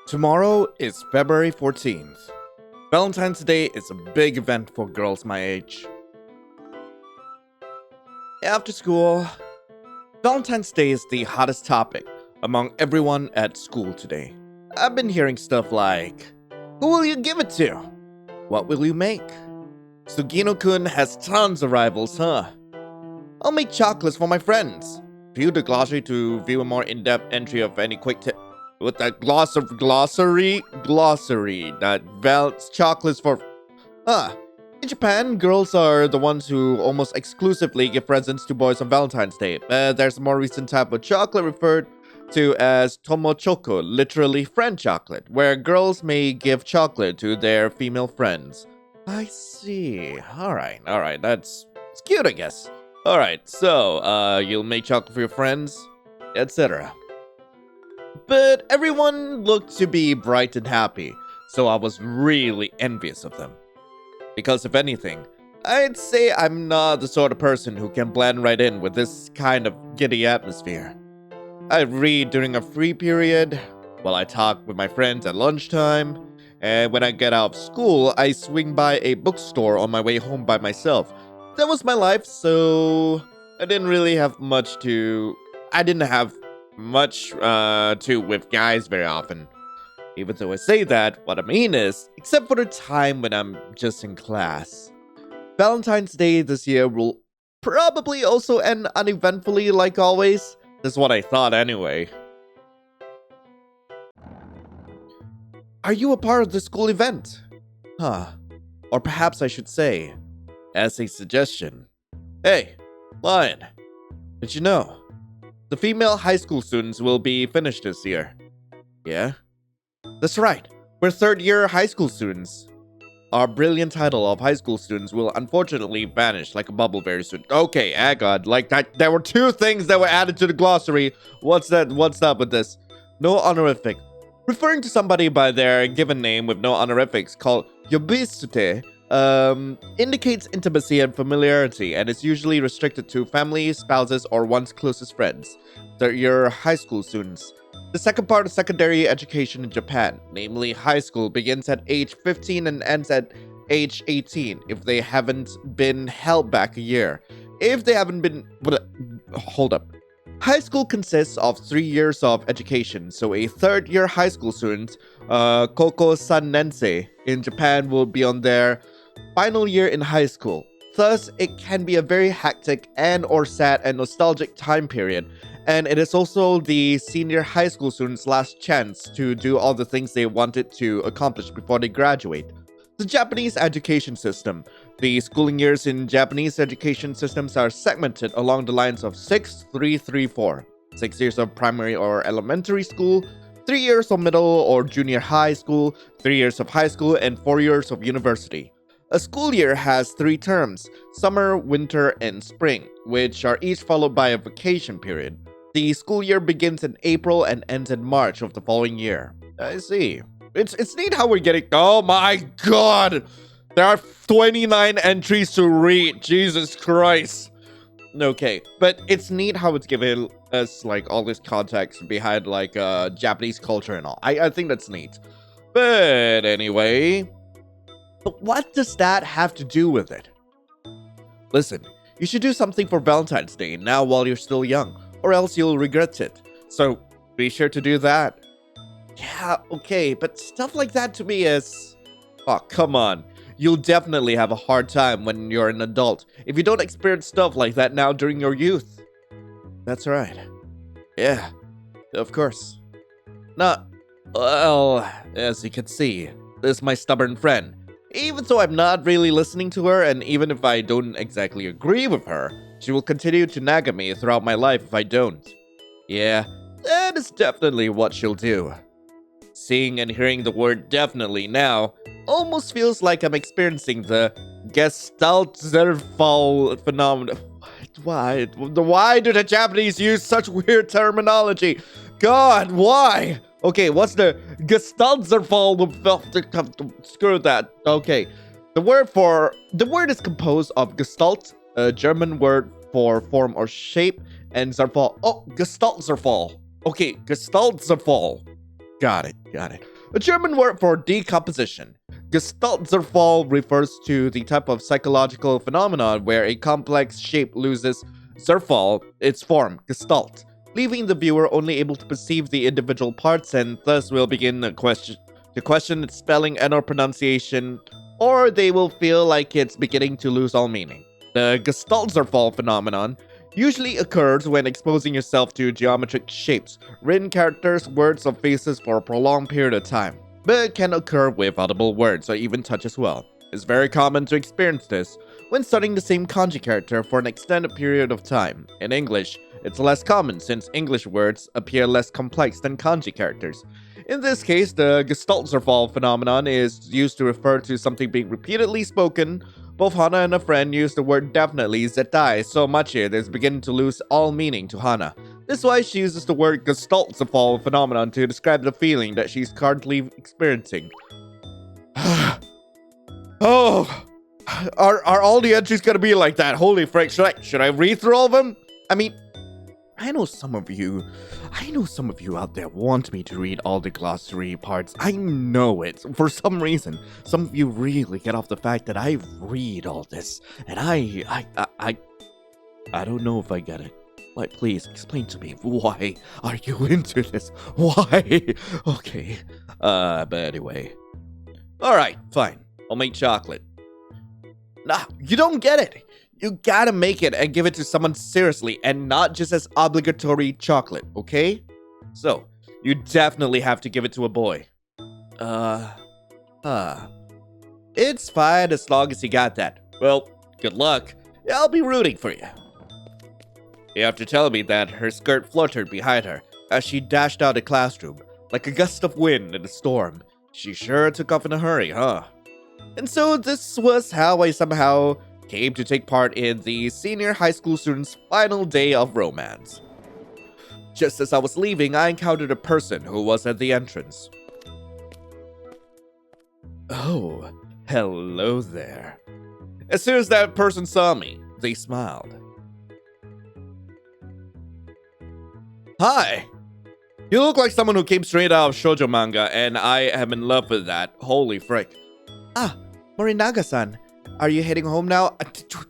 Tomorrow is February 14th. Valentine's Day is a big event for girls my age. After school, Valentine's Day is the hottest topic among everyone at school today. I've been hearing stuff like, who will you give it to? What will you make? Sugino-kun has tons of rivals, huh? I'll make chocolates for my friends. View the glossary to view a more in-depth entry of any quick tip. With that glossary that vals chocolates for... In Japan, girls are the ones who almost exclusively give presents to boys on Valentine's Day. But there's a more recent type of chocolate referred to as tomochoco, literally friend chocolate, where girls may give chocolate to their female friends. I see. Alright, it's cute, I guess. Alright, so, you'll make chocolate for your friends, etc. But everyone looked to be bright and happy, so I was really envious of them. Because if anything, I'd say I'm not the sort of person who can blend right in with this kind of giddy atmosphere. I read during a free period, while I talk with my friends at lunchtime, and when I get out of school, I swing by a bookstore on my way home by myself. That was my life, so I didn't have much to with guys very often. Even though I say that, what I mean is, except for the time when I'm just in class. Valentine's Day this year will probably also end uneventfully like always. That's what I thought anyway. Are you a part of the school event? Or perhaps I should say, as a suggestion. Hey, Lion, did you know? The female high school students will be finished this year. Yeah? That's right. We're third-year high school students. Our brilliant title of high school students will unfortunately vanish like a bubble very soon. Okay, God, like that. There were two things that were added to the glossary. What's that? What's up with this? No honorific. Referring to somebody by their given name with no honorifics called yobisute indicates intimacy and familiarity, and is usually restricted to family, spouses, or one's closest friends. Third-year high school students. The second part of secondary education in Japan, namely high school, begins at age 15 and ends at age 18 if they haven't been held back a year. If they haven't been... Hold up. High school consists of 3 years of education, so a third-year high school student, Koko Sannensei, in Japan will be on their final year in high school. Thus, it can be a very hectic and/or sad and nostalgic time period, and it is also the senior high school students' last chance to do all the things they wanted to accomplish before they graduate. The Japanese education system. The schooling years in Japanese education systems are segmented along the lines of 6-3-3-4. 6 years of primary or elementary school, 3 years of middle or junior high school, 3 years of high school, and 4 years of university. A school year has 3 terms, summer, winter, and spring, which are each followed by a vacation period. The school year begins in April and ends in March of the following year. I see. It's neat how we're getting... Oh my god! There are 29 entries to read. Jesus Christ. Okay, but it's neat how it's giving us like all this context behind like Japanese culture and all. I think that's neat. But anyway... But what does that have to do with it? Listen, you should do something for Valentine's Day now while you're still young, or else you'll regret it. So, be sure to do that. Yeah, okay, but stuff like that to me is... Oh, come on. You'll definitely have a hard time when you're an adult if you don't experience stuff like that now during your youth. That's right. Yeah, of course. Now, well, as you can see, this is my stubborn friend. Even though I'm not really listening to her, and even if I don't exactly agree with her, she will continue to nag at me throughout my life if I don't. Yeah, that is definitely what she'll do. Seeing and hearing the word definitely now almost feels like I'm experiencing the Gestaltzerfall phenomenon. Why do the Japanese use such weird terminology? God, why? Okay, what's the Gestaltzerfall? Screw that. Okay, the word is composed of Gestalt, a German word for form or shape, and Zerfall. Oh, Gestaltzerfall. Okay, Gestaltzerfall. Got it. a German word for decomposition. Gestaltzerfall refers to the type of psychological phenomenon where a complex shape loses zerfall, its form, gestalt, leaving the viewer only able to perceive the individual parts, and thus will begin to question its spelling and or pronunciation, or they will feel like it's beginning to lose all meaning. The Gestaltzerfall phenomenon usually occurs when exposing yourself to geometric shapes, written characters, words, or faces for a prolonged period of time, but it can occur with audible words or even touch as well. It's very common to experience this when studying the same kanji character for an extended period of time. In English, it's less common since English words appear less complex than kanji characters. In this case, the Gestaltzerfall phenomenon is used to refer to something being repeatedly spoken. Both Hana and a friend use the word definitely zetai so much it is beginning to lose all meaning to Hana. This is why she uses the word Gestaltzerfall phenomenon to describe the feeling that she's currently experiencing. Oh, are all the entries gonna be like that? Holy frick, should I read through all of them? I mean, I know some of you out there want me to read all the glossary parts. I know it. For some reason, some of you really get off the fact that I read all this, and I don't know if I get it. Like, please explain to me, why are you into this? Why? Okay. But anyway. Alright, fine. I'll make chocolate. Nah, you don't get it. You gotta make it and give it to someone seriously and not just as obligatory chocolate, okay? So, you definitely have to give it to a boy. It's fine as long as you got that. Well, good luck. I'll be rooting for you. After telling me that, her skirt fluttered behind her as she dashed out of the classroom, like a gust of wind in a storm. She sure took off in a hurry, huh? And so this was how I somehow came to take part in the senior high school student's final day of romance. Just as I was leaving, I encountered a person who was at the entrance. Oh, hello there. As soon as that person saw me, they smiled. Hi! You look like someone who came straight out of shoujo manga, and I am in love with that. Holy frick. Ah, Morinaga-san. Are you heading home now?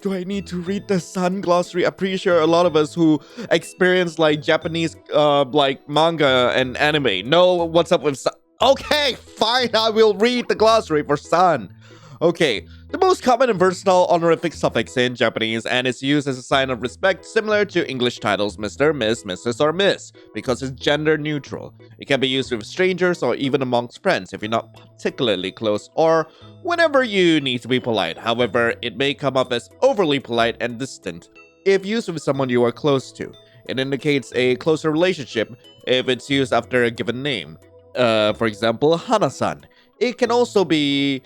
Do I need to read the Sun glossary? I'm pretty sure a lot of us who experience like Japanese like manga and anime know what's up with Sun. Okay, fine, I will read the glossary for Sun. Okay, the most common and versatile honorific suffix in Japanese, and it's used as a sign of respect similar to English titles Mr., Miss, Mrs., or Miss, because it's gender neutral. It can be used with strangers or even amongst friends if you're not particularly close or whenever you need to be polite. However, it may come off as overly polite and distant if used with someone you are close to. It indicates a closer relationship if it's used after a given name. For example, Hana-san. It can also be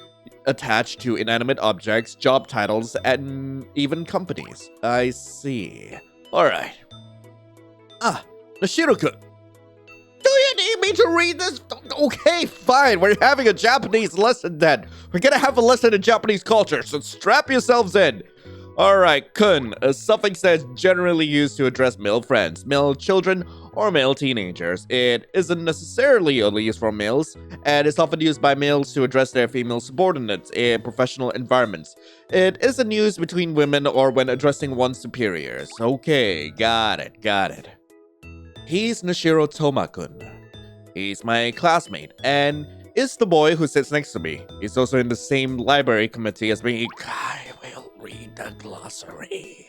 attached to inanimate objects, job titles, and even companies. I see. Alright. Ah, Nashiro-kun. Do you need me to read this? Okay, fine. We're having a Japanese lesson then. We're gonna have a lesson in Japanese culture, so strap yourselves in. Alright, kun, a suffix that's generally used to address male friends, male children, or male teenagers. It isn't necessarily only used for males, and is often used by males to address their female subordinates in professional environments. It isn't used between women or when addressing one's superiors. Okay, got it. He's Nashiro Touma-kun. He's my classmate, and is the boy who sits next to me. He's also in the same library committee as me. I will read the glossary.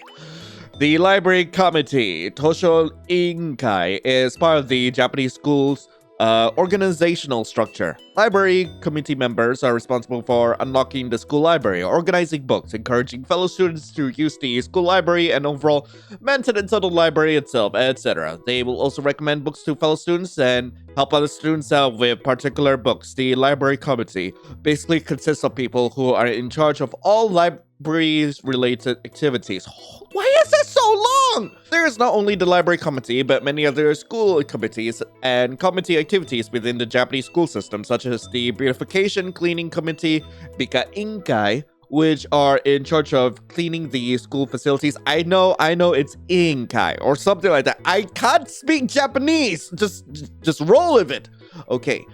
The library committee, Tosho Inkai, is part of the Japanese school's organizational structure. Library committee members are responsible for unlocking the school library, organizing books, encouraging fellow students to use the school library, and overall maintenance of the library itself, etc. They will also recommend books to fellow students and help other students out with particular books. The library committee basically consists of people who are in charge of all libraries-related activities. Why is this so long? There is not only the library committee, but many other school committees and committee activities within the Japanese school system, such as the beautification cleaning committee, Bika Inkai, which are in charge of cleaning the school facilities. I know it's Inkai or something like that. I can't speak Japanese. Just roll with it. Okay.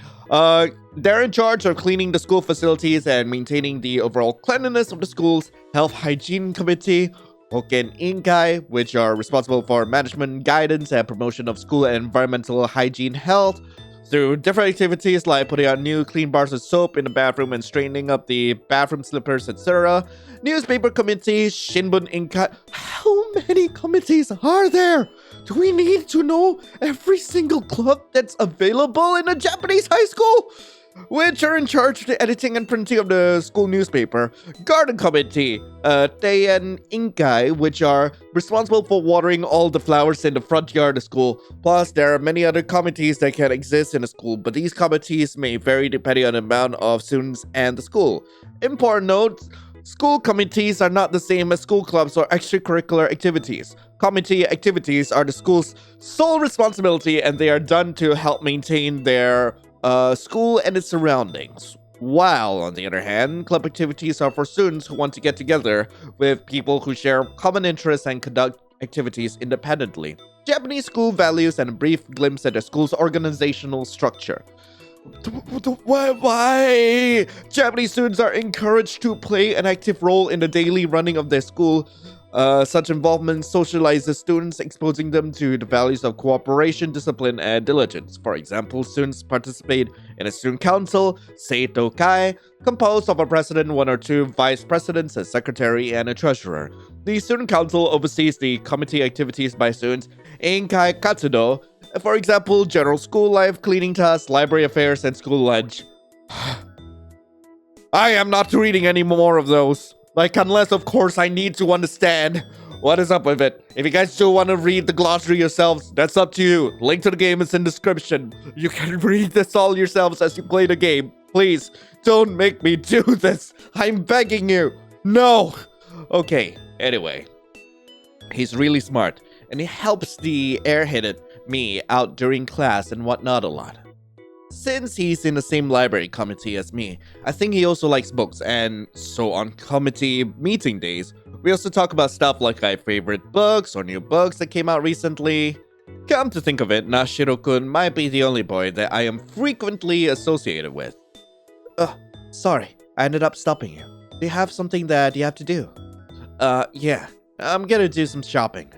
They're in charge of cleaning the school facilities and maintaining the overall cleanliness of the school's health hygiene committee, Hoken Inkai, which are responsible for management, guidance, and promotion of school and environmental hygiene health through different activities like putting out new clean bars of soap in the bathroom and straightening up the bathroom slippers, etc. Newspaper committee, Shinbun Inkai. How many committees are there? Do we need to know every single club that's available in a Japanese high school? Which are in charge of the editing and printing of the school newspaper. Garden committee, Teian Inkai, which are responsible for watering all the flowers in the front yard of school. Plus, there are many other committees that can exist in a school, but these committees may vary depending on the amount of students and the school. Important note, school committees are not the same as school clubs or extracurricular activities. Committee activities are the school's sole responsibility, and they are done to help maintain their school and its surroundings. While, on the other hand, club activities are for students who want to get together with people who share common interests and conduct activities independently. Japanese school values and a brief glimpse at the school's organizational structure. Why? Japanese students are encouraged to play an active role in the daily running of their school. Such involvement socializes students, exposing them to the values of cooperation, discipline, and diligence. For example, students participate in a student council, Seito Kai, composed of a president, one or two vice presidents, a secretary, and a treasurer. The student council oversees the committee activities by students, Inkai Katsudo, for example, general school life, cleaning tasks, library affairs, and school lunch. I am not reading any more of those. Like, unless, of course, I need to understand what is up with it. If you guys do want to read the glossary yourselves, that's up to you. Link to the game is in the description. You can read this all yourselves as you play the game. Please, don't make me do this. I'm begging you. No. Okay, anyway. He's really smart, and he helps the airheaded me out during class and whatnot a lot. Since he's in the same library committee as me, I think he also likes books, and so on committee meeting days, we also talk about stuff like our favorite books or new books that came out recently. Come to think of it, Nashiro-kun might be the only boy that I am frequently associated with. Sorry, I ended up stopping you. Do you have something that you have to do? Yeah, I'm gonna do some shopping.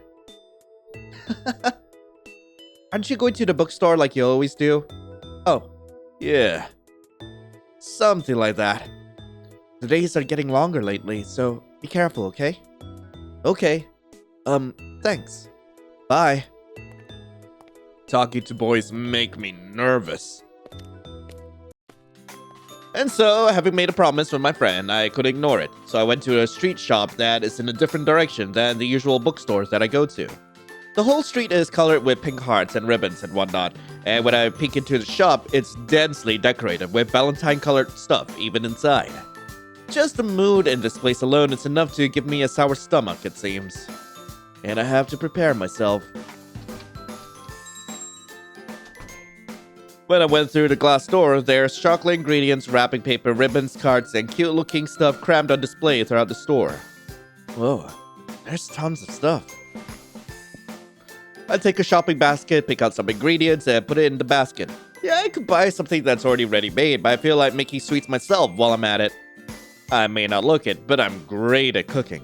Aren't you going to the bookstore like you always do? Oh, yeah. Something like that. The days are getting longer lately, so be careful, okay? Okay. Thanks. Bye. Talking to boys make me nervous. And so, having made a promise with my friend, I could ignore it. So I went to a street shop that is in a different direction than the usual bookstores that I go to. The whole street is colored with pink hearts and ribbons and whatnot, and when I peek into the shop, it's densely decorated with Valentine colored stuff even inside. Just the mood in this place alone is enough to give me a sour stomach, it seems. And I have to prepare myself. When I went through the glass door, there's chocolate ingredients, wrapping paper, ribbons, cards, and cute looking stuff crammed on display throughout the store. Whoa, there's tons of stuff. I take a shopping basket, pick out some ingredients, and put it in the basket. Yeah, I could buy something that's already ready-made, but I feel like making sweets myself while I'm at it. I may not look it, but I'm great at cooking.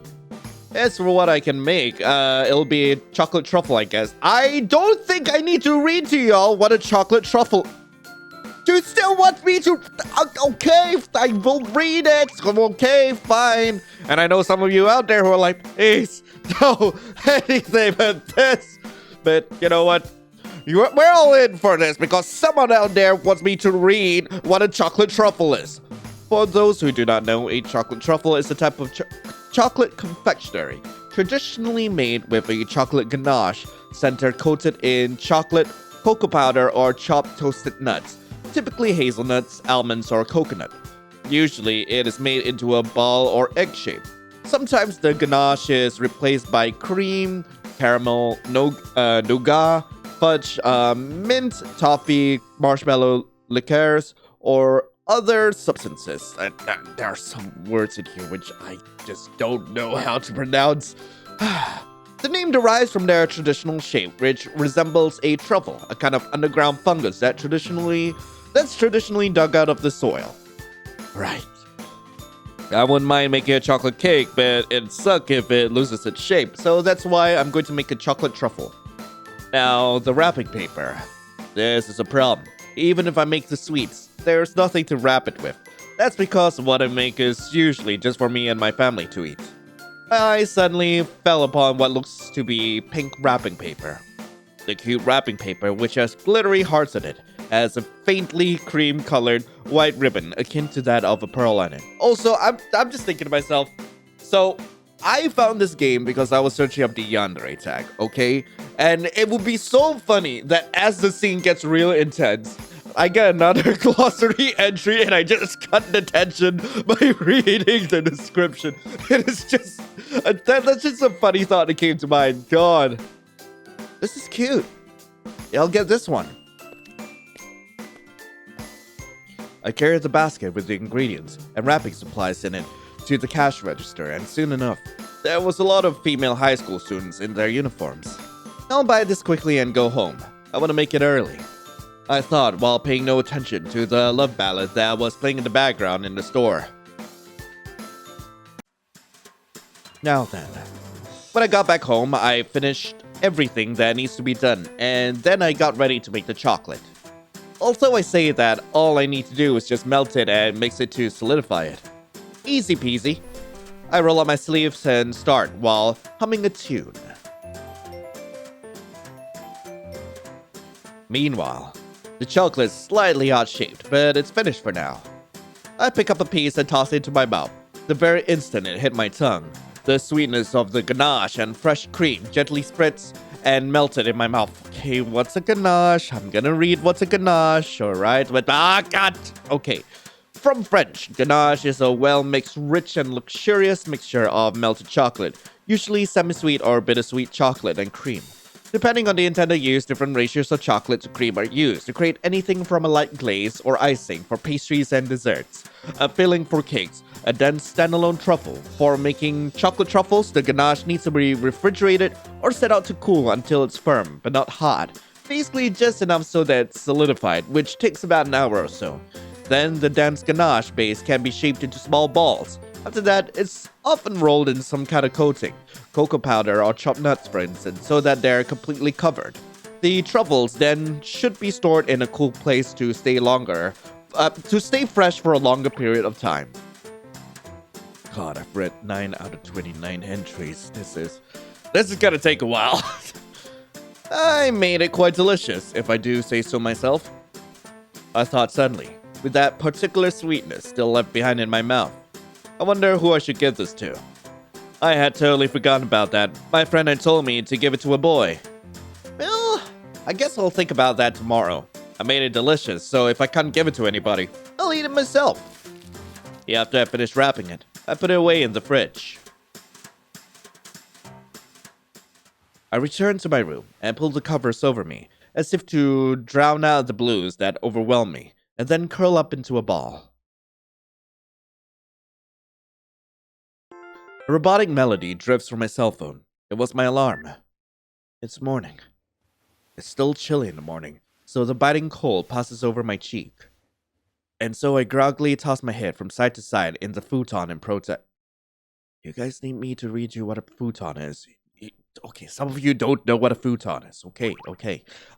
As for what I can make, it'll be chocolate truffle, I guess. I don't think I need to read to y'all what a chocolate truffle... Do you still want me to... Okay, I will read it. Okay, fine. And I know some of you out there who are like, please, no, anything but this. But you know what? We're all in for this because someone out there wants me to read what a chocolate truffle is. For those who do not know, a chocolate truffle is a type of chocolate confectionery, traditionally made with a chocolate ganache center coated in chocolate, cocoa powder, or chopped toasted nuts, typically hazelnuts, almonds, or coconut. Usually, it is made into a ball or egg shape. Sometimes the ganache is replaced by cream, caramel, nougat, fudge, mint, toffee, marshmallow liqueurs, or other substances. There are some words in here which I just don't know how to pronounce. The name derives from their traditional shape, which resembles a truffle, a kind of underground fungus that's traditionally dug out of the soil. Right. I wouldn't mind making a chocolate cake, but it'd suck if it loses its shape, so that's why I'm going to make a chocolate truffle. Now, the wrapping paper. This is a problem. Even if I make the sweets, there's nothing to wrap it with. That's because what I make is usually just for me and my family to eat. I suddenly fell upon what looks to be pink wrapping paper. The cute wrapping paper, which has glittery hearts in it, has a faintly cream-colored white ribbon akin to that of a pearl on it. Also, I'm just thinking to myself, so I found this game because I was searching up the yandere tag, okay? And it would be so funny that as the scene gets real intense, I get another glossary entry and I just cut the tension by reading the description. It is just, that's just a funny thought that came to mind. God, this is cute. Yeah, I'll get this one. I carried the basket with the ingredients and wrapping supplies in it to the cash register, and soon enough, there was a lot of female high school students in their uniforms. I'll buy this quickly and go home. I want to make it early, I thought, while paying no attention to the love ballad that was playing in the background in the store. Now then, when I got back home, I finished everything that needs to be done, and then I got ready to make the chocolate. Also, I say that all I need to do is just melt it and mix it to solidify it. Easy peasy. I roll up my sleeves and start while humming a tune. Meanwhile, the chocolate is slightly odd-shaped, but it's finished for now. I pick up a piece and toss it into my mouth. The very instant it hit my tongue, the sweetness of the ganache and fresh cream gently spreads and melted in my mouth. Okay, what's a ganache? I'm gonna read what's a ganache, alright? But, God! Okay. From French, ganache is a well-mixed, rich and luxurious mixture of melted chocolate, usually semi-sweet or bittersweet chocolate and cream. Depending on the intended use, different ratios of chocolate to cream are used to create anything from a light glaze or icing for pastries and desserts, a filling for cakes, a dense standalone truffle. For making chocolate truffles, the ganache needs to be refrigerated or set out to cool until it's firm, but not hot. Basically just enough so that it's solidified, which takes about an hour or so. Then the dense ganache base can be shaped into small balls. After that, it's often rolled in some kind of coating, cocoa powder or chopped nuts for instance, so that they're completely covered. The truffles then should be stored in a cool place to stay fresh for a longer period of time. God, I've read 9 out of 29 entries. This is gonna take a while. I made it quite delicious, if I do say so myself. I thought suddenly, with that particular sweetness still left behind in my mouth. I wonder who I should give this to. I had totally forgotten about that. My friend had told me to give it to a boy. Well, I guess I'll think about that tomorrow. I made it delicious, so if I can't give it to anybody, I'll eat it myself. Yeah, after I finished wrapping it, I put it away in the fridge. I returned to my room and pulled the covers over me, as if to drown out the blues that overwhelmed me, and then curl up into a ball. A robotic melody drifts from my cell phone. It was my alarm. It's morning. It's still chilly in the morning, so the biting cold passes over my cheek. And so I groggily toss my head from side to side in the futon in protest. You guys need me to read you what a futon is. Okay, some of you don't know what a futon is. Okay.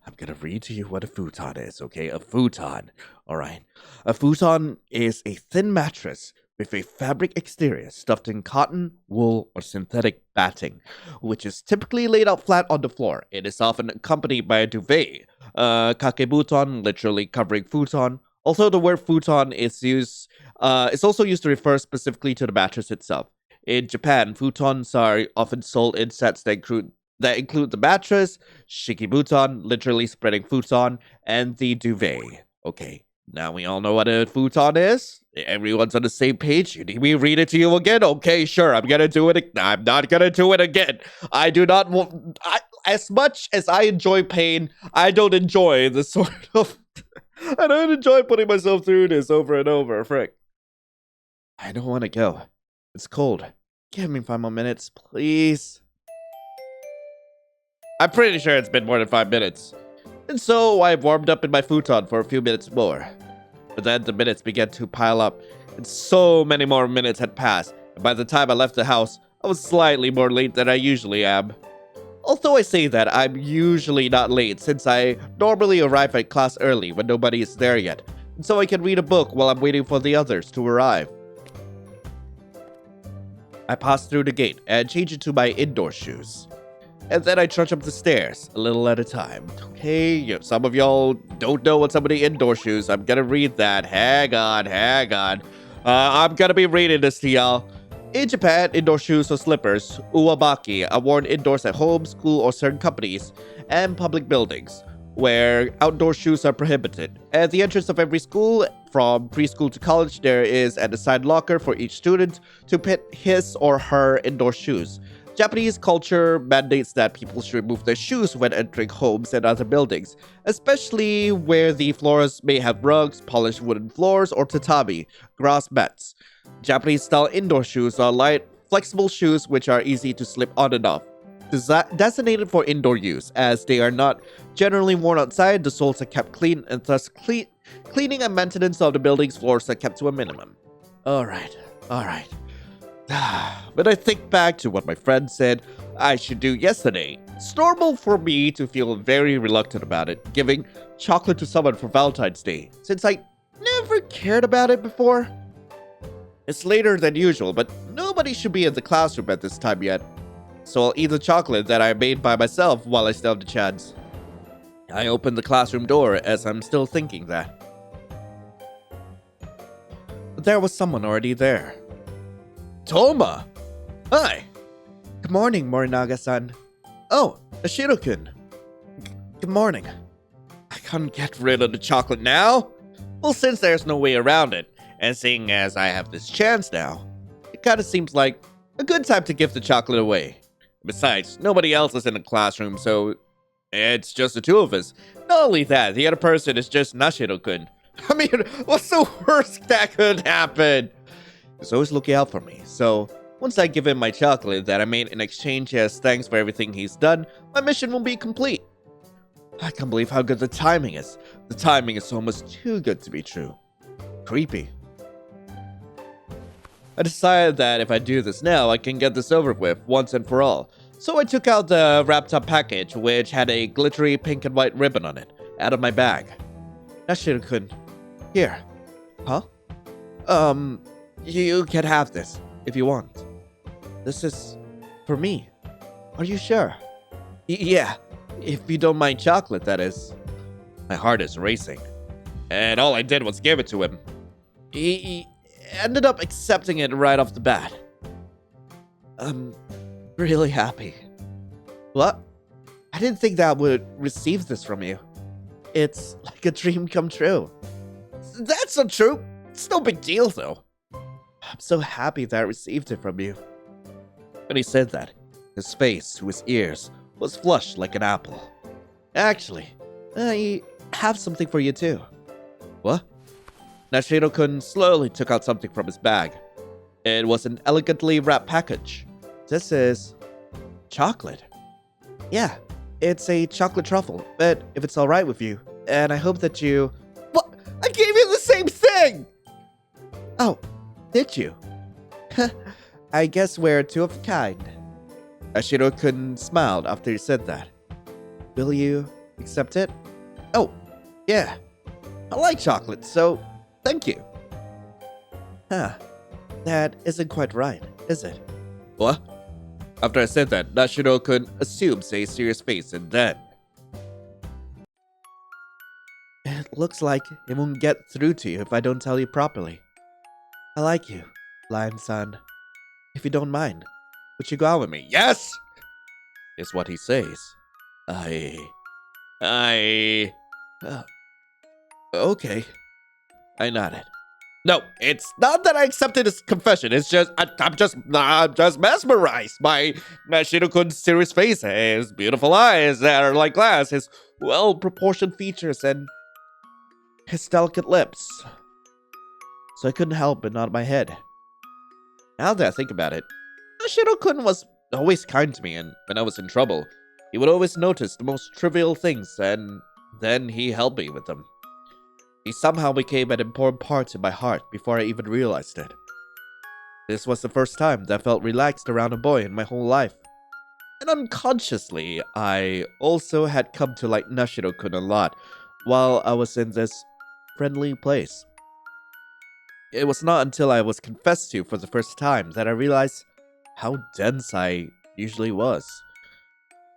I'm gonna read to you what a futon is, okay? A futon. Alright. A futon is a thin mattress with a fabric exterior stuffed in cotton, wool, or synthetic batting, which is typically laid out flat on the floor. It is often accompanied by a duvet, kakebuton, literally covering futon. Although the word futon is also used to refer specifically to the mattress itself. In Japan, futons are often sold in sets that include the mattress, shikibuton, literally spreading futon, and the duvet. Okay, now we all know what a futon is. Everyone's on the same page. You need me to read it to you again? Okay, sure. I'm gonna do it. I'm not gonna do it again. I do not want. As much as I enjoy pain, I don't enjoy the sort of. I don't enjoy putting myself through this over and over. Frick. I don't want to go. It's cold. Give me 5 more minutes, please. I'm pretty sure it's been more than 5 minutes. And so I warmed up in my futon for a few minutes more. But then the minutes began to pile up, and so many more minutes had passed, and by the time I left the house, I was slightly more late than I usually am. Although I say that, I'm usually not late since I normally arrive at class early when nobody is there yet, and so I can read a book while I'm waiting for the others to arrive. I pass through the gate and change into my indoor shoes. And then I trudge up the stairs, a little at a time. Okay, if some of y'all don't know what's up with the indoor shoes, I'm gonna read that. Hang on. I'm gonna be reading this to y'all. In Japan, indoor shoes or slippers, uwabaki, are worn indoors at home, school, or certain companies, and public buildings, where outdoor shoes are prohibited. At the entrance of every school, from preschool to college, there is an assigned locker for each student to put his or her indoor shoes. Japanese culture mandates that people should remove their shoes when entering homes and other buildings, especially where the floors may have rugs, polished wooden floors, or tatami, grass mats. Japanese-style indoor shoes are light, flexible shoes which are easy to slip on and off. Designated for indoor use, as they are not generally worn outside, the soles are kept clean, and thus cleaning and maintenance of the building's floors are kept to a minimum. Alright. When I think back to what my friend said I should do yesterday, it's normal for me to feel very reluctant about it, giving chocolate to someone for Valentine's Day, since I never cared about it before. It's later than usual, but nobody should be in the classroom at this time yet, so I'll eat the chocolate that I made by myself while I still have the chance. I open the classroom door as I'm still thinking that. But there was someone already there. Touma! Hi! Good morning, Morinaga-san. Oh, Ashiro-kun. Good morning. I can't get rid of the chocolate now. Well, since there's no way around it, and seeing as I have this chance now, it kinda seems like a good time to give the chocolate away. Besides, nobody else is in the classroom, so it's just the two of us. Not only that, the other person is just Nashiro-kun. I mean, what's the worst that could happen? He's always looking out for me, so once I give him my chocolate that I made in exchange as thanks for everything he's done, my mission will be complete. I can't believe how good the timing is. The timing is almost too good to be true. Creepy. I decided that if I do this now, I can get this over with once and for all. So I took out the wrapped up package, which had a glittery pink and white ribbon on it, out of my bag. Nashiro-kun, here. Huh? You can have this, if you want. This is for me. Are you sure? Yeah, if you don't mind chocolate, that is. My heart is racing, and all I did was give it to him. He ended up accepting it right off the bat. I'm really happy. What? I didn't think that I would receive this from you. It's like a dream come true. That's not true. It's no big deal, though. I'm so happy that I received it from you. When he said that, his face to his ears was flushed like an apple. Actually, I have something for you too. What? Nashiro-kun slowly took out something from his bag. It was an elegantly wrapped package. This is chocolate. Yeah, it's a chocolate truffle, but if it's alright with you, and I hope that you... What? I gave you the same thing! Oh, did you? I guess we're two of a kind. Ashiro-kun smiled after he said that. Will you accept it? Oh, yeah. I like chocolate, so thank you. Huh. That isn't quite right, is it? What? After I said that, Nashiro-kun assumes a serious face and then... It looks like it won't get through to you if I don't tell you properly. I like you, Lion-san. If you don't mind, would you go out with me? Yes! Is what he says. Okay. I nodded. No, it's not that I accepted his confession. It's just, I'm just mesmerized by Nashiro-kun's serious face, his beautiful eyes that are like glass, his well-proportioned features, and his delicate lips. So I couldn't help but nod my head. Now that I think about it, Nashiro-kun was always kind to me, and when I was in trouble, He would always notice the most trivial things, and then he helped me with them. He somehow became an important part of my heart before I even realized it. This was the first time that I felt relaxed around a boy in my whole life. And unconsciously, I also had come to like Nashiro-kun a lot while I was in this friendly place. It was not until I was confessed to for the first time that I realized how dense I usually was.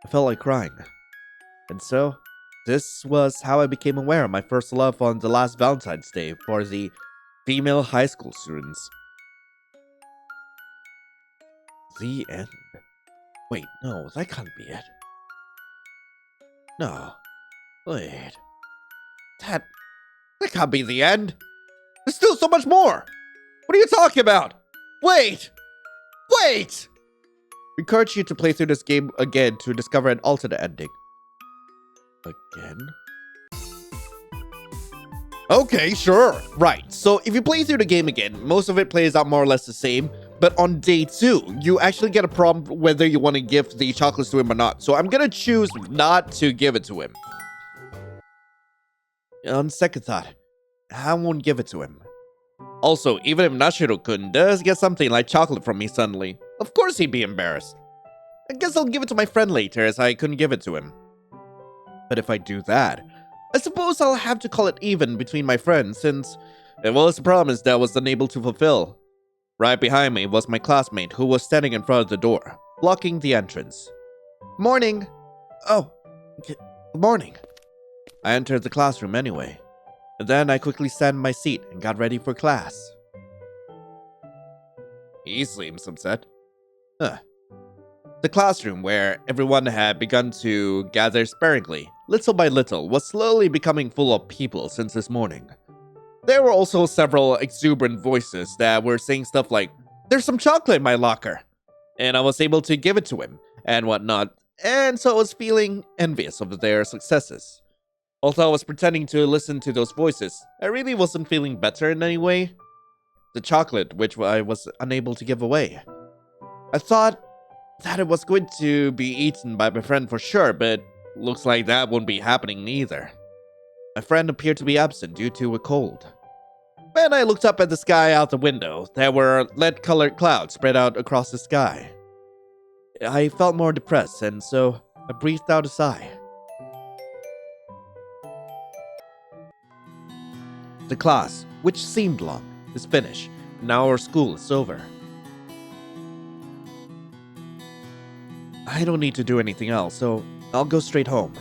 I felt like crying. And so, this was how I became aware of my first love on the last Valentine's Day for the female high school students. The end. Wait, no, that can't be it. No. Wait. That can't be the end. There's still so much more. What are you talking about? Wait! Wait! We encourage you to play through this game again to discover an alternate ending. Again? Okay, sure. Right, so if you play through the game again, most of it plays out more or less the same. But on day 2, you actually get a prompt whether you want to give the chocolates to him or not. So I'm gonna choose not to give it to him. On second thought, I won't give it to him. Also, even if Nashiro-kun does get something like chocolate from me suddenly, of course he'd be embarrassed. I guess I'll give it to my friend later, as I couldn't give it to him. But if I do that, I suppose I'll have to call it even between my friends, since it was a promise that I was unable to fulfill. Right behind me was my classmate, who was standing in front of the door, blocking the entrance. Morning! Oh, good morning. I entered the classroom anyway, and then I quickly sat in my seat and got ready for class. He seems upset. The classroom, where everyone had begun to gather sparingly, little by little, was slowly becoming full of people since this morning. There were also several exuberant voices that were saying stuff like, "There's some chocolate in my locker," and I was able to give it to him, and whatnot, and so I was feeling envious of their successes. Although I was pretending to listen to those voices, I really wasn't feeling better in any way. The chocolate, which I was unable to give away. I thought that it was going to be eaten by my friend for sure, but looks like that won't be happening either. My friend appeared to be absent due to a cold. When I looked up at the sky out the window, there were lead-colored clouds spread out across the sky. I felt more depressed, and so I breathed out a sigh. The class, which seemed long, is finished. Now our school is over. I don't need to do anything else, so I'll go straight home.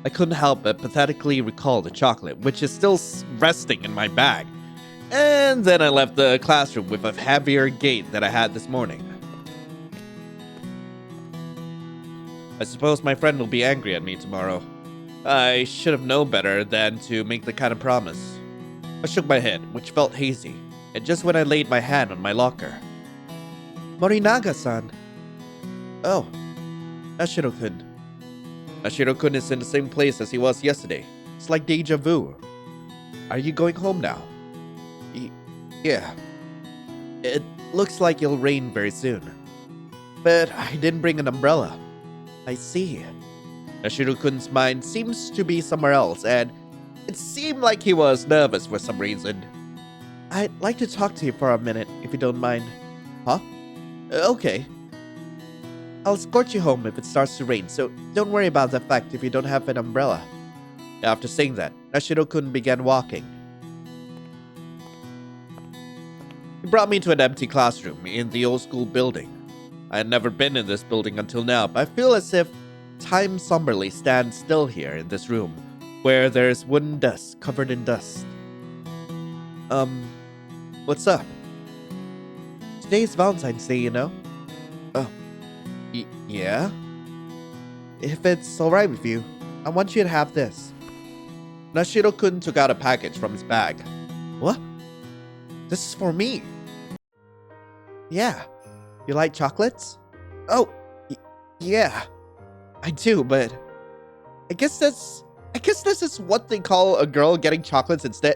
I couldn't help but pathetically recall the chocolate, which is still resting in my bag. And then I left the classroom with a heavier gait than I had this morning. I suppose my friend will be angry at me tomorrow. I should have known better than to make the kind of promise. I shook my head, which felt hazy, and just when I laid my hand on my locker. Morinaga-san. Oh, Nashiro-kun. Nashiro-kun is in the same place as he was yesterday. It's like deja vu. Are you going home now? Yeah. It looks like it'll rain very soon. But I didn't bring an umbrella. I see. Nashiro-kun's mind seems to be somewhere else, and it seemed like he was nervous for some reason. I'd like to talk to you for a minute, if you don't mind. Huh? Okay. I'll escort you home if it starts to rain, so don't worry about the fact if you don't have an umbrella. After saying that, Nashiro-kun began walking. He brought me to an empty classroom in the old school building. I had never been in this building until now, but I feel as if time somberly stands still here in this room, where there's wooden desks covered in dust. What's up? Today's Valentine's Day, you know? Oh. Yeah? If it's alright with you, I want you to have this. Nashiro-kun took out a package from his bag. What? This is for me. Yeah. You like chocolates? Oh, yeah. I do, but I guess this is what they call a girl getting chocolates instead.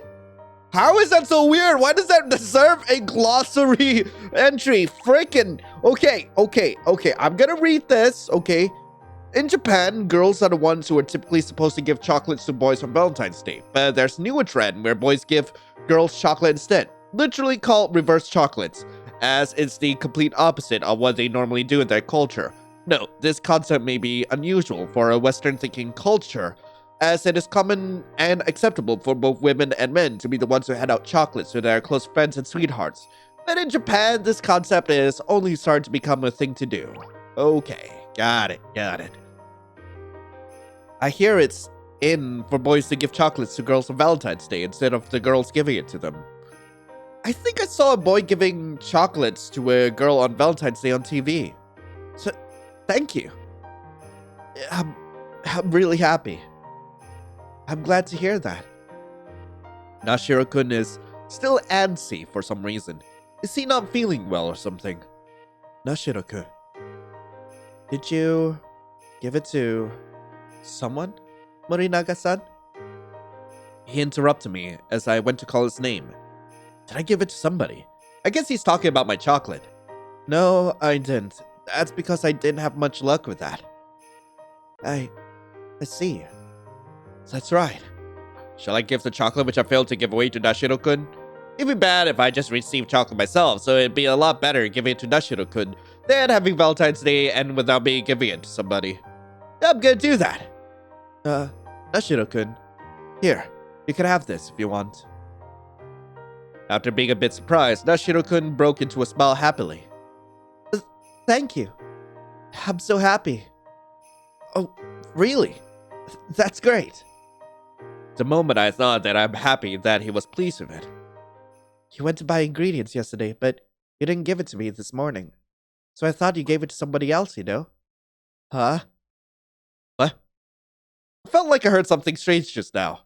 How is that so weird? Why does that deserve a glossary entry? Frickin'. Okay. I'm gonna read this, okay? In Japan, girls are the ones who are typically supposed to give chocolates to boys on Valentine's Day, but there's a newer trend where boys give girls chocolate instead, literally called reverse chocolates, as it's the complete opposite of what they normally do in their culture. No, this concept may be unusual for a Western-thinking culture, as it is common and acceptable for both women and men to be the ones who hand out chocolates to their close friends and sweethearts. But in Japan, this concept is only starting to become a thing to do. Okay, got it. I hear it's in for boys to give chocolates to girls on Valentine's Day instead of the girls giving it to them. I think I saw a boy giving chocolates to a girl on Valentine's Day on TV. So, thank you. I'm really happy. I'm glad to hear that. Nashiro-kun is still antsy for some reason. Is he not feeling well or something? Nashiro-kun, did you give it to someone, Morinaga-san? He interrupted me as I went to call his name. Did I give it to somebody? I guess he's talking about my chocolate. No, I didn't. That's because I didn't have much luck with that. I see. That's right. Shall I give the chocolate which I failed to give away to Nashiro-kun? It'd be bad if I just received chocolate myself, so it'd be a lot better giving it to Nashiro-kun than having Valentine's Day and without me giving it to somebody. I'm gonna do that. Nashiro-kun, here, you can have this if you want. After being a bit surprised, Nashiro-kun broke into a smile happily. Thank you. I'm so happy. Oh, really? That's great. The moment I thought that I'm happy that he was pleased with it. You went to buy ingredients yesterday, but you didn't give it to me this morning. So I thought you gave it to somebody else, you know? Huh? What? I felt like I heard something strange just now.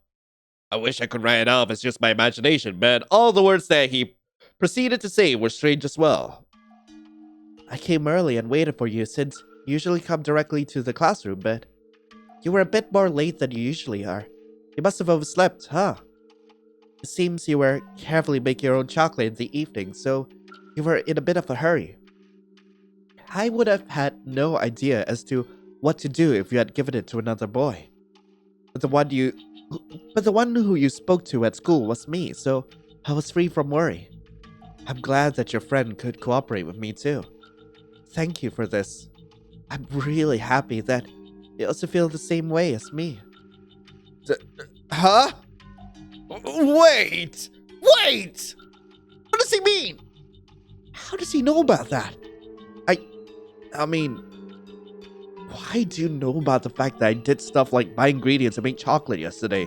I wish I could write it off as just my imagination, but all the words that he proceeded to say were strange as well. I came early and waited for you since you usually come directly to the classroom, but you were a bit more late than you usually are. You must have overslept, huh? It seems you were carefully making your own chocolate in the evening, so you were in a bit of a hurry. I would have had no idea as to what to do if you had given it to another boy. But the one who you spoke to at school was me, so I was free from worry. I'm glad that your friend could cooperate with me too. Thank you for this. I'm really happy that you also feel the same way as me. Huh? Wait! What does he mean? How does he know about that? I mean, why do you know about the fact that I did stuff like buy ingredients and make chocolate yesterday?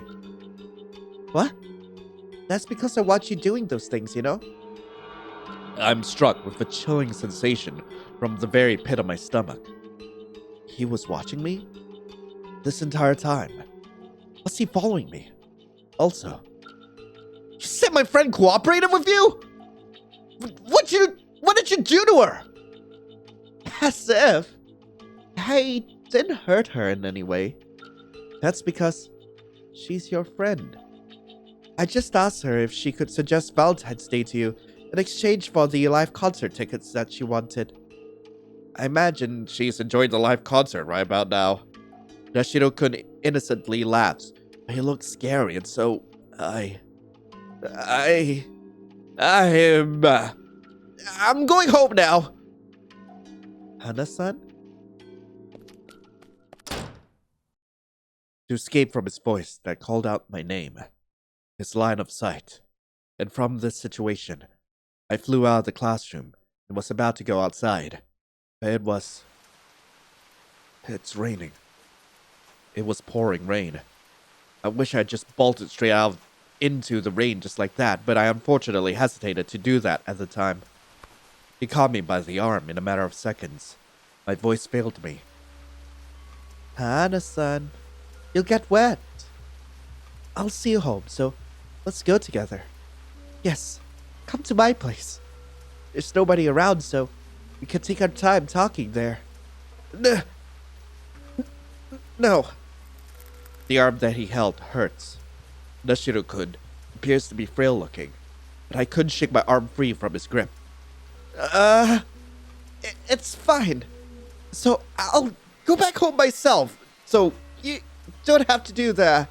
What? That's because I watch you doing those things, you know? I'm struck with a chilling sensation from the very pit of my stomach. He was watching me? This entire time? Was he following me? Also, you said my friend cooperated with you? What did you do to her? As if I didn't hurt her in any way. That's because she's your friend. I just asked her if she could suggest Valentine's Day to you in exchange for the live concert tickets that she wanted. I imagine she's enjoying the live concert right about now. Nashiro-kun innocently laughs, but he looks scary, and so I'm going home now. Hana-san? To escape from his voice that called out my name, his line of sight, and from this situation, I flew out of the classroom and was about to go outside. It's raining. It was pouring rain. I wish I had just bolted straight out into the rain just like that, but I unfortunately hesitated to do that at the time. He caught me by the arm in a matter of seconds. My voice failed me. Hana-san, you'll get wet. I'll see you home, so let's go together. Yes, come to my place. There's nobody around, so we can take our time talking there. No. The arm that he held hurts. Nashiro-kun appears to be frail looking, but I couldn't shake my arm free from his grip. It's fine. So I'll go back home myself. So you don't have to do that.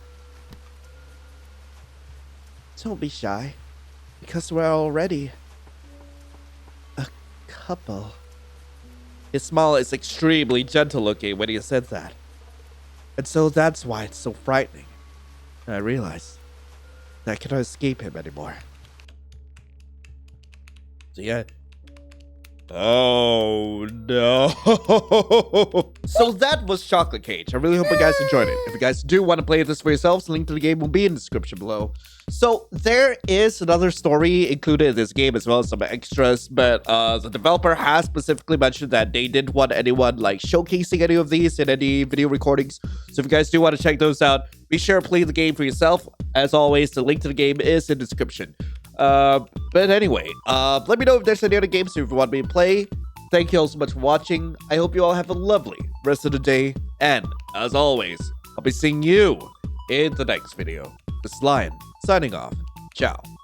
Don't be shy. Because we're already a couple. His smile is extremely gentle looking when he said that. And so that's why it's so frightening. I realize that I cannot escape him anymore. So yeah. Oh no. So that was Chocolate Cage. I really hope you guys enjoyed it. If you guys do want to play this for yourselves, link to the game will be in the description below. So there is another story included in this game as well as some extras, but the developer has specifically mentioned that they didn't want anyone like showcasing any of these in any video recordings. So if you guys do want to check those out, be sure to play the game for yourself. As always, the link to the game is in the description. But anyway, let me know if there's any other games if you want me to play. Thank you all so much for watching. I hope you all have a lovely rest of the day. And as always, I'll be seeing you in the next video. This is Lion, signing off. Ciao.